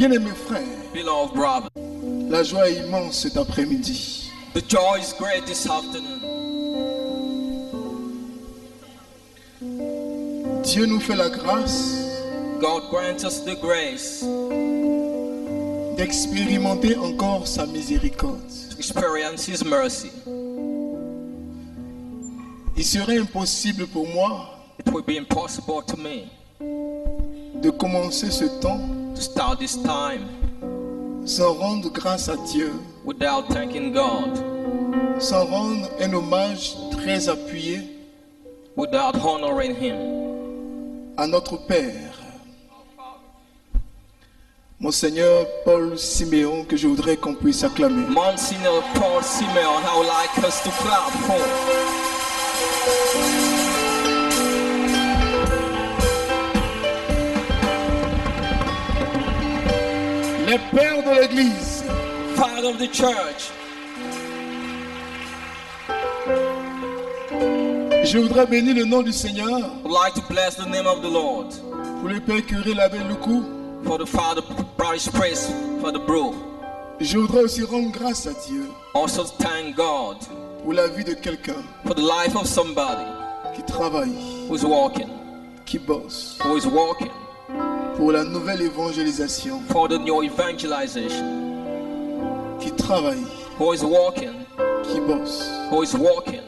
Bien-aimés frères, beloved brother, la joie est immense cet après-midi. the joy is great this afternoon. Dieu nous fait la grâce God grants us the grace d'expérimenter encore sa miséricorde. to experience His mercy. Il serait impossible pour moi It would be impossible to me de commencer ce temps to start this time sans rendre grâce à Dieu, without thanking God, sans rendre un hommage très appuyé without honoring Him. à notre Père, Monseigneur Paul Siméon, que je voudrais qu'on puisse acclamer. Monsignor Paul Simeon, I would like us to clap for. Les pères de l'Église, Father of the Church, je voudrais bénir le nom du Seigneur I would like to bless the name of the Lord pour le Père curé l'abbé Loukou. for the Father Parish Priest, for the bro. Je voudrais aussi rendre grâce à Dieu Also thank God pour la vie de quelqu'un for the life of somebody qui travaille, who is walking, qui bosse, pour la nouvelle évangélisation, for the new evangelization, qui travaille, who is walking, qui bosse, qui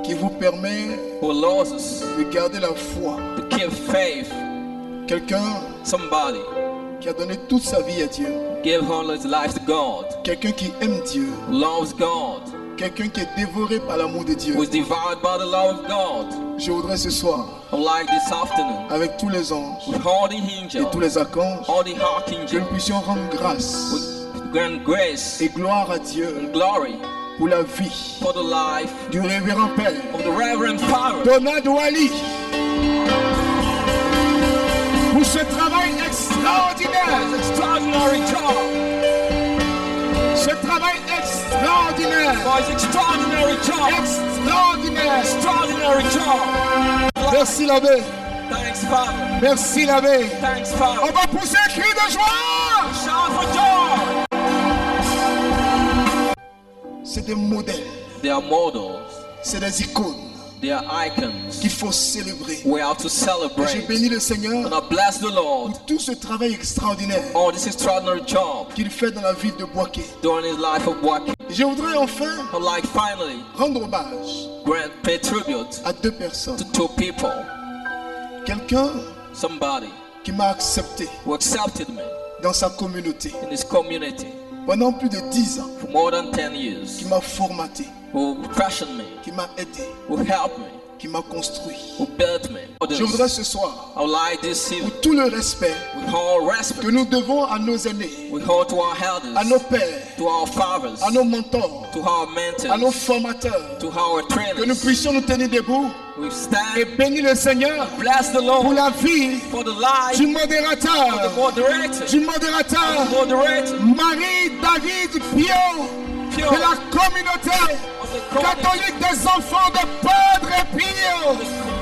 qui vous permet who allows us de garder la foi. to keep faith. Quelqu'un Somebody qui a donné toute sa vie à Dieu, give all his life to God, quelqu'un qui aime Dieu, who loves God, quelqu'un qui est dévoré par l'amour de Dieu. who is devoured by the love of God. Je voudrais ce soir, I would like this afternoon, avec tous les anges with all the et tous angels, les archanges, all the que nous archangels, puissions rendre grâce with grand grace et gloire à Dieu and glory pour la vie for the life du révérend Père of the Reverend Father, Donald Wally, pour ce travail extraordinaire, extraordinary job, ce travail extraordinaire, for his extraordinary job, extraordinaire. extraordinary job. Merci l'abbé, Thanks, Father. merci l'abbé. Thanks, On Father. va pousser un cri de joie. Shout for joy. C'est des modèles, They are models. c'est des icônes They are icons. qu'il faut célébrer. We are to Et je celebrate. bénis le Seigneur And I bless the Lord pour tout ce travail extraordinaire on this extraordinary job qu'il fait dans la ville de Boaké. during his life of working. Je voudrais enfin I'd like finally rendre hommage pay tribute à deux personnes. to two people. Quelqu'un Somebody qui m'a accepté who accepted me dans sa communauté in his community pendant plus de 10 ans, for more than 10 years, qui m'a formaté, who fashioned me, qui m'a aidé, who helped me, qui m'a construit. who built me. Je voudrais ce soir, I would like this evening, pour tout le respect with all que respect, nous devons à nos aînés, we hold to our à nos elders, pères, to our fathers, à nos mentors, to our à nos mentors, formateurs, to our que nous trainers. puissions nous tenir debout We et stand, bénir le Seigneur bless the pour Lord la vie for the life du of the modérateur, moderator, du modérateur moderator, Marie-David Pio pure, de la communauté of the catholique des enfants de Padre Pio.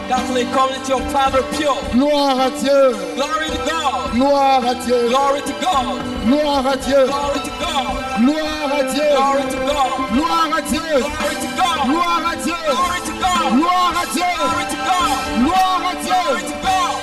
Catholic community of Father Pure. Gloire à Dieu, Glory to God, gloire à Dieu, glory to God, gloire à Dieu, glory to God, gloire à Dieu, glory to God, gloire à Dieu, glory to God, gloire à Dieu, glory to God, gloire à Dieu, glory to God, gloire à glory Dieu. to God.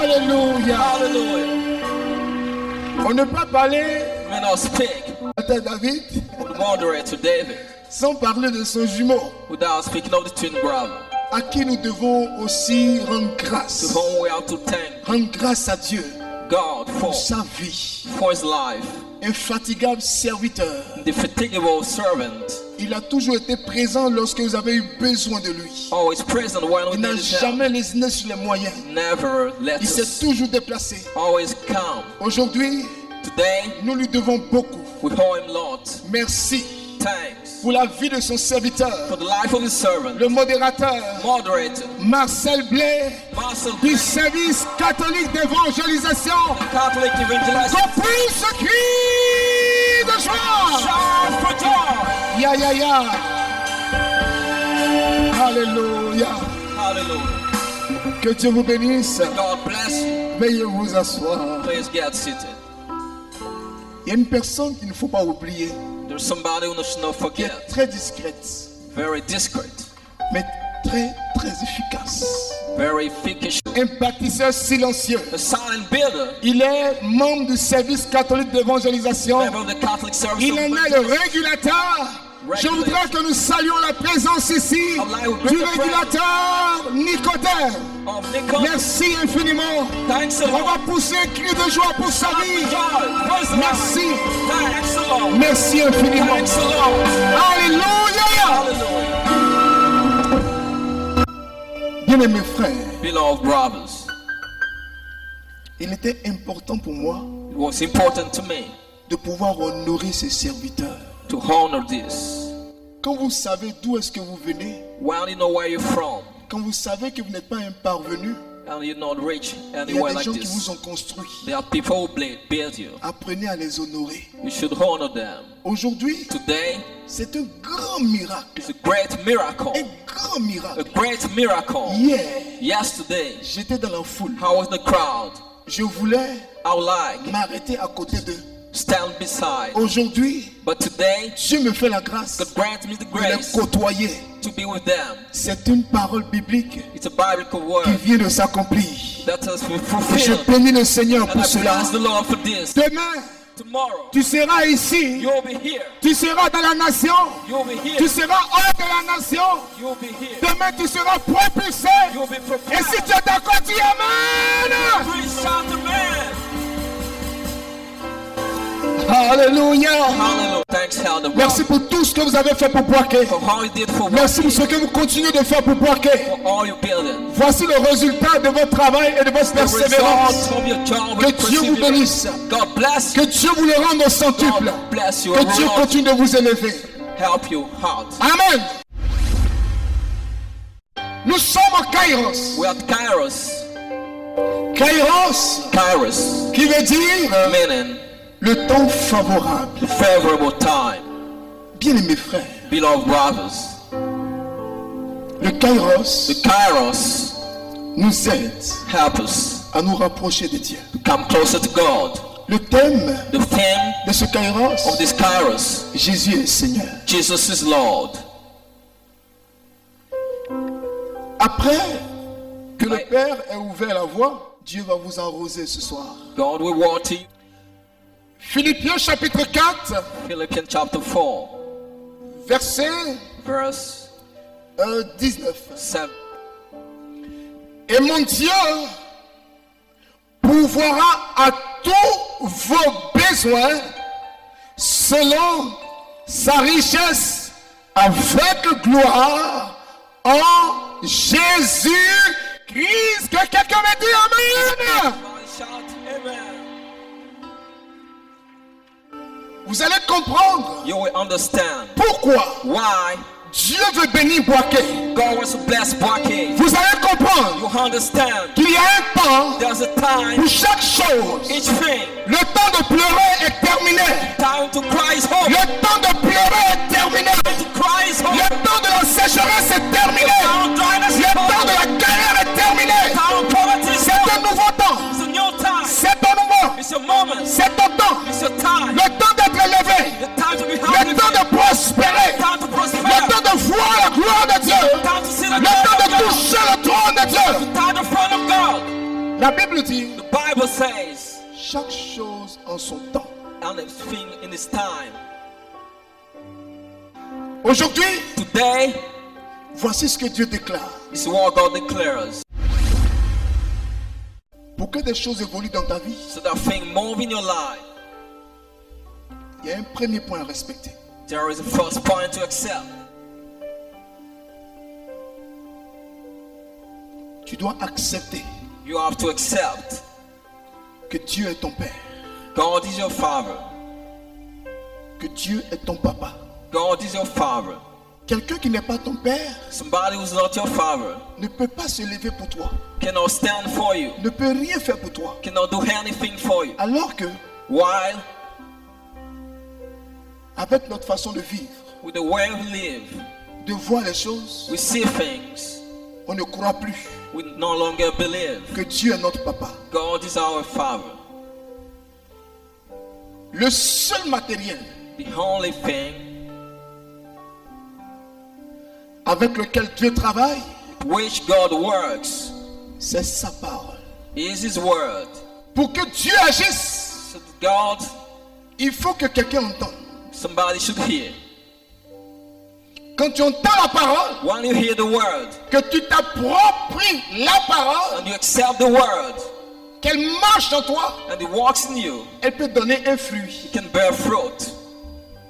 Alléluia. Hallelujah. On ne peut pas parler May not speak à David of the moderator David sans parler de son jumeau, without speaking of the twin brother, à qui nous devons aussi rendre to grâce. whom we have to thank Rendre grâce à Dieu God pour sa vie. for his life. Infatigable serviteur. Indefatigable servant, Il a toujours été présent lorsque vous avez eu besoin de lui. always present when we Il n'a need his help. jamais lésiné sur les moyens. Never let Il s'est us, toujours déplacé. always come. Aujourd'hui, Today, nous lui devons beaucoup. we owe him lot. Merci Thanks pour la vie de son serviteur, for the life of his servant, le modérateur moderator, Marcel Blais Marcel du Blais, service catholique d'évangélisation. Catholic evangelist. Qu'on puisse ce cri de joie. Shout for joy. Ya ya ya. Alléluia. Hallelujah. Que Dieu vous bénisse. God bless you. Veuillez vous asseoir. Please get seated. Il y a une personne qu'il ne faut pas oublier, There's somebody who should not qui est forget. très discrète, Very discreet. mais très très efficace. Very efficacious. Un bâtisseur silencieux. A silent builder. Il est membre du service catholique d'évangélisation. Member of the Catholic Service. Il of en est le Evangelism. régulateur. Je voudrais que nous saluions la présence ici du régulateur Nicodème. Of Nicole. Merci infiniment. Thanks a On va lot. pousser un cri de joie pour sa vie. Praise the Lord. Merci. Thanks a lot. Merci infiniment. Thanks a lot. Alléluia. Hallelujah. Bien-aimés frères, Beloved brothers, il était important pour moi it was important to me de pouvoir honorer ses serviteurs. to honor this. Quand vous savez d'où est-ce que vous venez, When you know where you're from quand vous savez que vous n'êtes pas un parvenu, and you're not rich il y a anywhere des like gens qui vous this, ont construit. there are people who build you. Apprenez à les honorer. You should honor them. Aujourd'hui, Today c'est un grand miracle. is a great miracle. Un grand A miracle. great miracle. Hier, Yesterday, j'étais dans la foule. I was in the crowd. Je voulais I would like m'arrêter à côté d'eux. stand beside. Aujourd'hui, But today, Dieu me fait la grâce God grant me the de les grace côtoyer. to be with them. C'est une parole biblique It's a biblical qui word vient de s'accomplir. that has been Et je fulfilled. bénis le Seigneur And pour I cela. bless the Lord for this. Demain, Tomorrow, tu seras ici. you'll be here. Tu seras dans la nation. You'll be Tu here. seras hors de la nation. You'll be here. Demain, tu seras propulsé. You'll be Et prepared. si tu es d'accord, dis Amen. Please shout amen. Alléluia. Hallelujah. Thanks, Elder Merci pour tout ce que vous avez fait pour Boaké. for all you did for Merci pour me, ce que vous continuez de faire pour Boaké. for all you building. Voici le résultat de votre travail et de votre The persévérance. result of your job Que and Dieu vous perseverance. bénisse. God bless Que you. Dieu vous le rende au centuple. God bless you. Que And Dieu Lord continue de vous élever. help you out. Amen. Nous sommes en Kairos. We are at Kairos. Kairos, Kairos, qui veut dire meaning le temps favorable. the favorable time. Bien aimés frères, Beloved brothers, le Kairos the Kairos nous aide help us à nous rapprocher de Dieu. to come closer to God. Le thème The theme de ce Kairos, of this Kairos, Jésus est Seigneur. Jesus is Lord. Après que le Ouais. Père ait ouvert la voie, Dieu va vous arroser ce soir. God will water you. Philippiens chapitre 4, Philippians chapter 4, verset verse 19. 7. Et mon Dieu pourvoira à tous vos besoins selon sa richesse avec gloire en Jésus-Christ. Que quelqu'un me dise Amen. Shout amen. Vous allez comprendre You will understand pourquoi why Dieu veut bénir Boaké. God wants to bless Boaké. Vous allez comprendre You understand qu'il y a un temps there's a time, pour chaque chose. each thing, Le temps de pleurer est terminé. time to cry is hope. Le temps de pleurer est terminé. Time to cry is hope. Le temps de la sécheresse est terminé. Time of dryness is Le temps de over. la galère est terminé. Time of poverty is C'est un over. nouveau temps. It's a new time. C'est ton moment. It's your moment. C'est ton temps. It's your time. Le temps d'être élevé. The time to be Le happy. temps de prospérer. Time to prosper. Le temps de voir la gloire de Dieu. Time to see the Le temps glory de of God. toucher le trône de Dieu. Time to front of God. La Bible dit The Bible says, chaque chose en son temps. and everything in His time. Aujourd'hui, Today voici ce que Dieu déclare. is what God declares. Pour que des choses évoluent dans ta vie, So that thing move in your life. il y a un premier point à respecter. There is a first point to accept. Tu dois accepter You have to accept que Dieu est ton Père, God is your Father. que Dieu est ton Papa. God is your Father. Quelqu'un qui n'est pas ton Père Somebody who's not your Father ne peut pas se lever pour toi, cannot stand for you, ne peut rien faire pour toi. cannot do anything for you. Alors que, While avec notre façon de vivre, with the way we live, de voir les choses, we see things, on ne croit plus we no longer believe que Dieu est notre Papa. God is our Father. Le seul matériel the only thing avec lequel Dieu travaille, which God works c'est sa parole. is His word. Pour que Dieu agisse, So that God, il faut que quelqu'un entende. somebody should hear. Quand tu entends la parole, When you hear the word que tu t'appropries la parole, and you accept the word qu'elle marche en toi, and it walks in you, elle peut donner un fruit. it can bear fruit.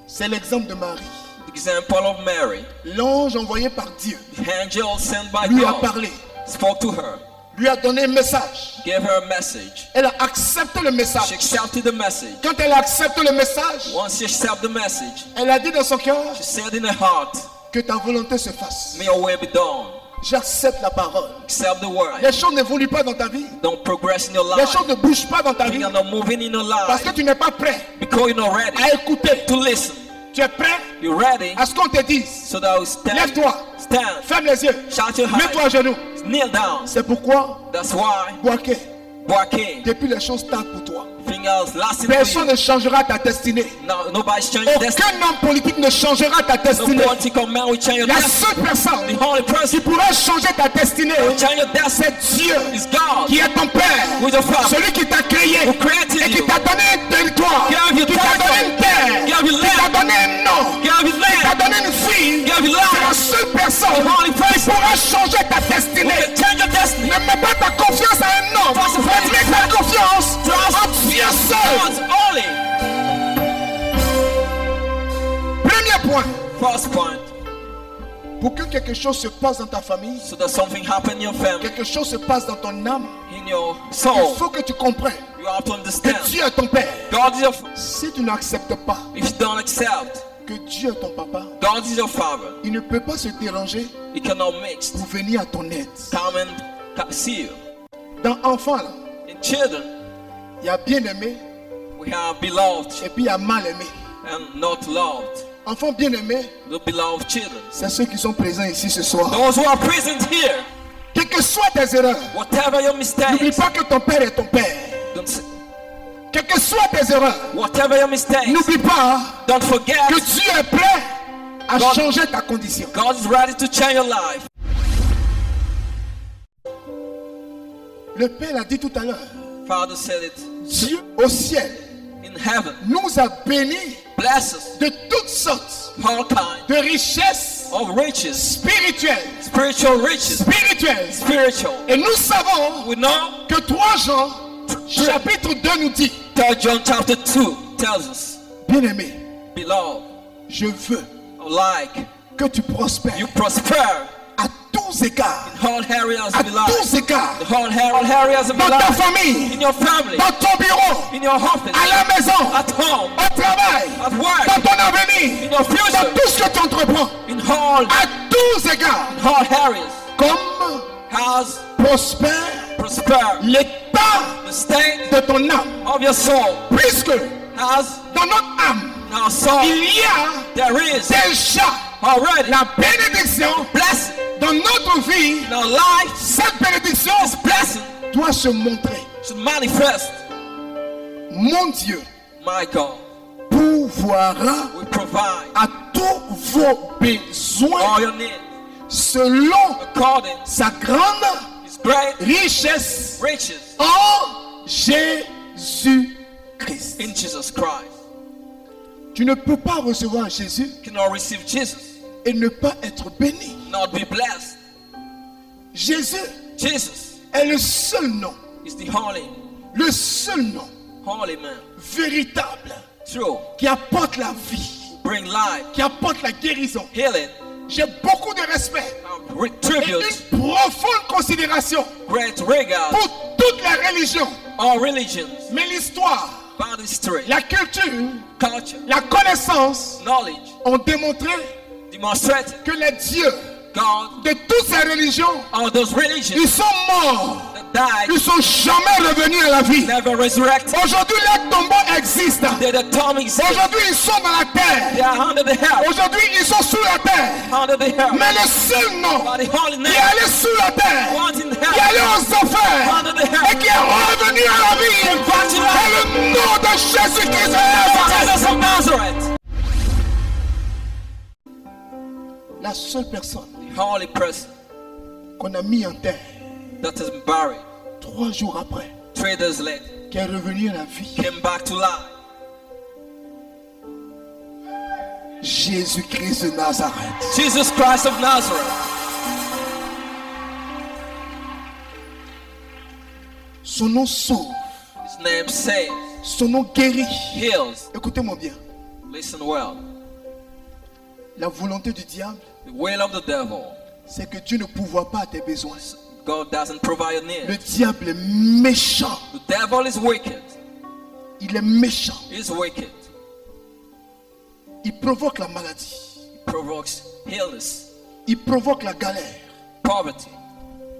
C'est l'exemple de Marie. The example of Mary, L'ange envoyé par Dieu the angel sent by lui a God, parlé, spoke to her, lui a donné un message. gave her a message. Elle a accepté le She message. accepted the message. Quand elle a accepté le message, Once she accepted the message, elle a dit dans son cœur, she said in her heart, que ta volonté se fasse. may your will be done. J'accepte la parole. Accept the word. Les choses n'évoluent pas dans ta vie. Don't progress in your Les life. choses ne bougent pas dans ta vie. Things are not moving in your Parce que life tu n'es pas prêt because you're not ready à écouter. to listen. Tu es prêt You're ready à ce qu'on te dise. so that you stand. Lève-toi. Stand. Ferme les yeux. Shout your Mets-toi à high. genoux. Kneel down. C'est pourquoi, That's why, Boaké, Boaké, depuis les choses tardent pour toi. things are lasting for Personne you. ne changera ta destinée. No, nobody's changing destiny. Aucun homme politique ne changera ta No destinée. political man will change your La destiny. seule personne The only qui person pourra changer ta destinée, who will change your destiny c'est Dieu is God, qui est ton Père. who is your Father, Celui qui t'a créé who created et qui you, t'a donné un territoire, Give you qui t'a donné une terre, Give you qui t'a land. donné un nom, give you qui t'a land, donné une fille. give you C'est la life, seule personne The only qui person pourra changer ta who destinée. can change your destiny. Ne mets pas ta confiance à un homme. Trust in Mets ta confiance en Dieu seul. God's only. Premier point. First point, Pour que quelque chose se passe dans ta famille, so that something happen in your family, quelque chose se passe dans ton âme, in your il soul, faut que tu comprennes you have to que understand Dieu est ton Père. God is your. Si tu n'acceptes pas If you don't accept que Dieu est ton papa, God is your Father, il ne peut pas se déranger He cannot mix. pour venir à ton aide. Come and see you. Dans enfant, là, In children, il y a bien aimé we have beloved et puis il y a mal aimé. and not loved. Enfants bien aimés, The beloved children. c'est ceux qui sont présents ici ce soir. Those who are present here, Quelles que soient tes erreurs, whatever your n'oublie mistakes, pas que ton Père est ton Père. don't, Quelles que soient tes erreurs, whatever your mistakes, n'oublie pas don't forget que Dieu est prêt à God- changer ta condition. God is ready to change your life. Le Père l'a dit tout à l'heure. Father said it Dieu au ciel in heaven. nous a bénis Bless us, de toutes sortes all kinds de richesses of riches, spirituelles. spiritual riches, Spirituelles. spiritual. Et nous savons We know que 3 Jean, chapitre 2 nous dit, 3 John chapter 2 tells us, bien-aimé, beloved, je veux like que tu prospères you prosper à tous égards. in all areas À of your life, tous égards. the whole areas of your Dans ta life, famille, in your family, dans ton bureau, in your office, à la maison, at home, au travail, at work, dans ton avenir, in your dans future, tout ce que tu entreprends. in all À tous égards. areas, Comme has prospère prospered l'état the state de ton âme. of your soul, Puisque has dans notre âme, our soul, il y a there is déjà already la bénédiction blessing dans notre vie. in our life. Cette bénédiction This blessing doit se montrer. should manifest. Mon Dieu My God, pourvoira we provide à tous vos besoins all your needs selon according sa grande to His great richesse riches en Jésus-Christ. in Jesus Christ. Tu ne peux pas recevoir Jésus You cannot receive Jesus, et ne pas être béni. not be blessed. Jésus Jesus est le seul nom, is the le seul nom holy man, véritable true, qui apporte la vie, bring life, qui apporte la guérison. healing, J'ai beaucoup de respect et tribute, une profonde considération great regard, pour toutes les religions. all religions, Mais l'histoire, bad history, la culture, culture, la connaissance knowledge, ont démontré demonstrated que les dieux God, de toutes ces religions, all those religions ils sont morts. that died, Ils sont jamais revenus à la vie. never resurrected. Aujourd'hui, les tombeaux existent. They're the atomic exists. Aujourd'hui, ils sont dans la They terre. are under the earth, Aujourd'hui, ils sont sous la terre. under the earth. Mais le seul nom By the holy qui name, est allé sous la terre, once in qui est allé heaven, aux enfers under the et earth, qui est revenu à la vie, back to life. est le nom de Jésus-Christ de Jesus of Nazareth. La seule personne The holy person qu'on a mis en terre that has been buried 3 jours après, 3 days later qui est revenu à la vie, came back to life. Jésus-Christ de Nazareth. Jesus Christ of Nazareth. Son nom sauve, His name saves, son nom guérit. heals. Écoutez-moi bien, Listen well. la volonté du diable, The will of the devil. c'est que Dieu ne pourvoie pas à tes besoins. God doesn't provide a Le need. diable est méchant, The devil is wicked. il est méchant. He's wicked. Il provoque la maladie, He provokes illness, il provoque la galère, poverty,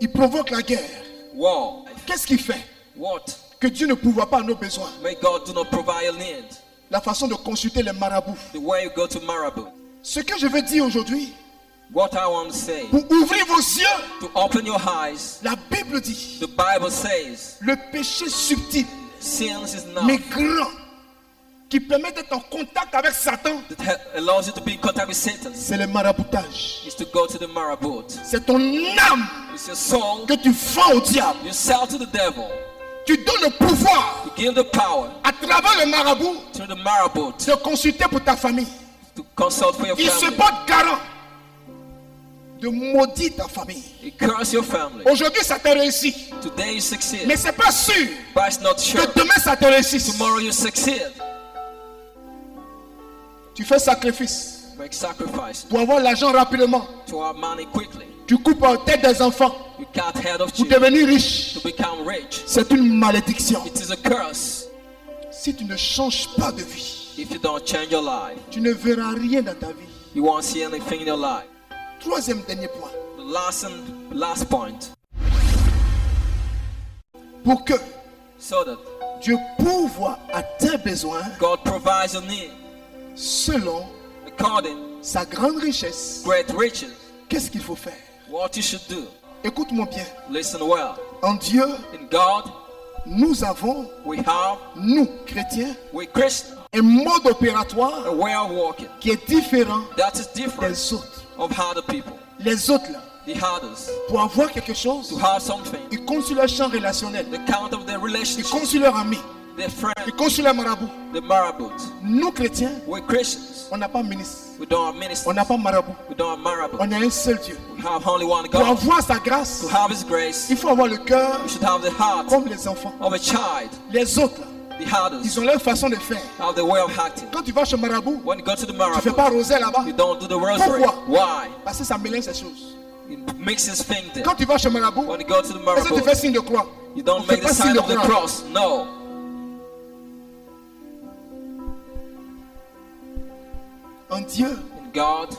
il provoque la guerre. war. Qu'est-ce qu'il fait? What? Que Dieu ne pourvoie pas à nos besoins. May God do not provide a need. La façon de consulter les marabouts. The way you go to Marabout. Ce que je veux dire aujourd'hui, What I want to say, pour ouvrir vos yeux, to open your eyes, la Bible dit, the Bible says, le péché subtil, sin is not mais grand, qui permet d'être en contact avec Satan, that allows you to be in contact with Satan, c'est le maraboutage. is to go to the Marabout. C'est ton âme It's your soul que tu vends au diable. you sell to the devil. Tu donnes le pouvoir You give the power à travers le marabout to the Marabout de consulter pour ta famille. to consult for your Il se family. porte garant de maudire ta famille. You curse your family. Aujourd'hui, ça t'a réussi. Today you succeed, Mais c'est pas sûr but it's not sure. que demain, ça te réussisse. Tomorrow you succeed. Tu fais sacrifice Make sacrifice pour avoir l'argent rapidement. to have money quickly. Tu coupes la tête des enfants You cut head of pour children devenir riche. to become rich. C'est une malédiction. It is a curse Si tu ne changes pas de vie, if you don't change your life. tu ne verras rien dans ta vie. You won't see anything in your life. Troisième dernier point. The last point, Pour que so that Dieu pourvoie à tes besoins God provides your need selon according sa grande richesse, great riches. qu'est-ce qu'il faut faire? What you should do, Écoute-moi bien. listen well. En Dieu, In God, nous avons, we have, nous, chrétiens, we Christians, un mode opératoire a way of walking qui est différent that is different des autres. of other people. Les autres, là, The others, pour avoir quelque chose, to have something, ils comptent sur leur champ relationnel. the count of their Ils relationship, comptent sur leur ami. their friend, Ils comptent sur leur marabout. the Marabout. Nous, chrétiens, We Christians, on n'a pas ministre. we don't have On ministers, n'a pas marabout. we don't have Marabout. On a un seul Dieu. We have only one Pour God. avoir sa grâce, To have His grace, il faut avoir le cœur we should have the heart comme les enfants. of a child. Les autres, là, The ils others ont leur façon de faire. have the way of acting. Quand tu vas chez marabout, When you go to the tu ne fais Marabout, pas rosé là-bas. you don't do the rosary. Pourquoi? Why? Parce que ça mélange ces choses. It mixes things there. Quand tu vas chez marabout, When you go to the est-ce que tu fais Marabout, signe de croix? you On don't ne fait make the pas signe sign de of the croix. cross. No. En Dieu, In God,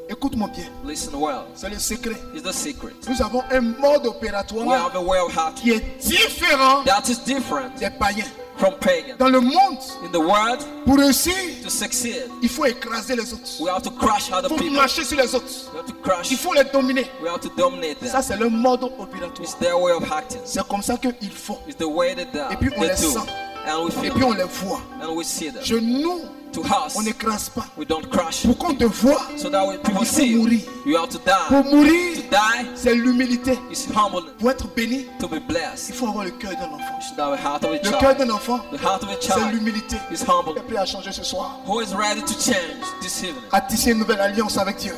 écoute-moi bien, listen well. c'est le secret. Is the secret. Nous avons un mode We opératoire have a way of acting qui est différent that is different des païens. from pagan. Dans le monde, In the world, pour réussir, to succeed, il faut écraser les autres. we have to crush Il other faut people. marcher sur les autres. We have to crush. Il faut les dominer. We have to dominate Ça, them. c'est le mode opératoire. It's their way of acting. C'est comme ça qu'ils font. It's the way they do. Et puis on They les do. sent. And we Et feel puis on them. les voit. And we see them. Chez nous, To us, on n'écrase pas. we don't crush. Pour qu'on te voit, So that when people il faut see you, mourir. you have to Pour die. mourir, To die c'est l'humilité. is humble. Pour être béni, To be il blessed, faut avoir le cœur d'un enfant. you should have a heart of a Le cœur child. d'un enfant, The heart of a c'est child l'humilité. is humble. Tu es prêt à changer ce soir, Who is ready to change this evening? à tisser une nouvelle alliance avec Dieu.